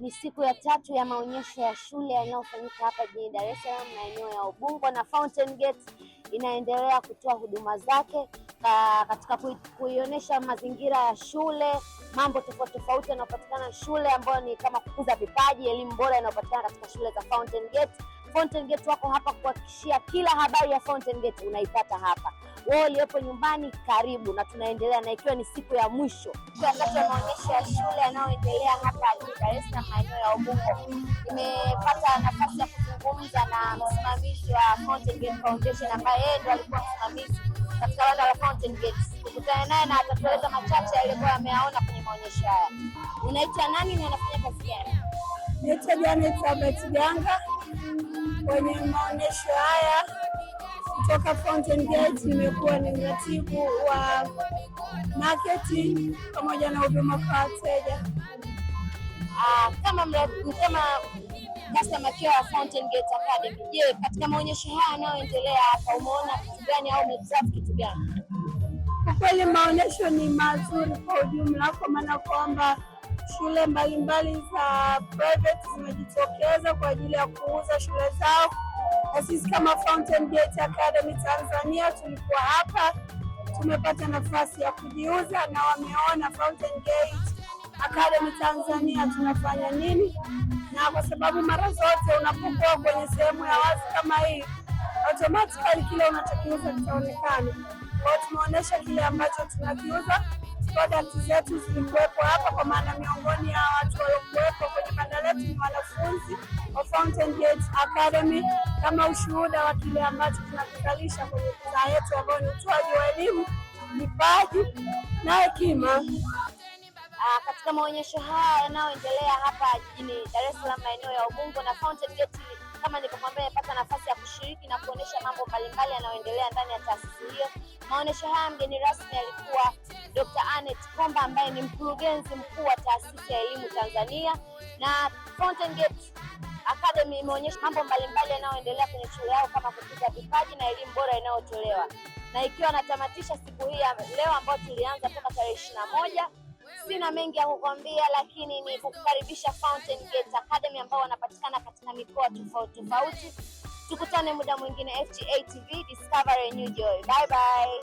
Ni siku ya tatu ya maonyesho ya shule yanayofanyika hapa jijini Dar es Salaam maeneo ya Ubungo, na Fountain Gate inaendelea kutoa huduma zake katika kuionyesha mazingira ya shule, mambo tofauti tofauti yanayopatikana shule ambayo ni kama kukuza vipaji, elimu bora inayopatikana katika shule za Fountain Gate. Fountain Gate wako hapa kuhakikishia kila habari ya Fountain Gate unaipata hapa. Wewe uliopo nyumbani, karibu, na tunaendelea na ikiwa ni siku ya mwisho wakati wa maonyesho ya shule yanayoendelea hapa jijini Dar es Salaam maeneo ya Ubungo. Nimepata nafasi ya kuzungumza na msimamizi wa Fountain Gate Foundation ambaye yeye ndiye alikuwa msimamizi katika banda la Fountain Gate. Tukutane naye na atatueleza machache aliyokuwa ameyaona kwenye maonyesho haya. Unaitwa nani na unafanya kazi gani? Naitwa Janet Ganga. Kwenye maonyesho haya kutoka Fountain Gate nimekuwa ni mratibu wa marketing pamoja na huduma kwa wateja. Kama customer care wa Fountain Gate Academy, je, katika maonyesho haya yanayoendelea hapa umeona kitu gani au umeobserve kitu gani? Kwa kweli maonyesho ni mazuri kwa ujumla, kwa maana kwamba shule mbalimbali za private zimejitokeza kwa ajili ya kuuza shule zao, na sisi kama Fountain Gate Academy Tanzania tulikuwa hapa, tumepata nafasi ya kujiuza na wameona Fountain Gate Academy Tanzania tunafanya nini, na kwa sababu mara zote unapokuwa kwenye sehemu ya wazi kama hii, automatically kile unachokiuza kitaonekana. Kwa hiyo tumeonyesha kile ambacho tunakiuza. Products zetu zilikuwepo hapa, kwa maana miongoni ya watu waliokuwepo kwenye banda letu ni wanafunzi wa Fountain Gate Academy, kama ushuhuda wa kile ambacho tunakizalisha kwenye bidhaa yetu ambayo ni utoaji wa elimu, vipaji na hekima. Katika maonyesho haya yanayoendelea hapa jijini Dar es Salaam maeneo ya Ubungo na Fountain Gate, kama nilivyokuambia, nimepata nafasi ya kushiriki na kuonesha mambo mbalimbali yanayoendelea ndani ya taasisi hiyo. Maonyesho haya mgeni rasmi alikuwa Dr. Anet Komba ambaye ni mkurugenzi mkuu wa taasisi ya elimu Tanzania, na Fountain Gate Academy imeonyesha mambo mbalimbali yanayoendelea kwenye shule yao kama kukuza vipaji na elimu bora inayotolewa. Na ikiwa natamatisha siku hii ya leo ambayo tulianza toka tarehe 21, sina mengi ya kukwambia, lakini ni kukukaribisha Fountain Gate Academy ambao wanapatikana katika mikoa tofauti tofauti. Tukutane muda mwingine. FGA TV, discover a new joy. Bye bye.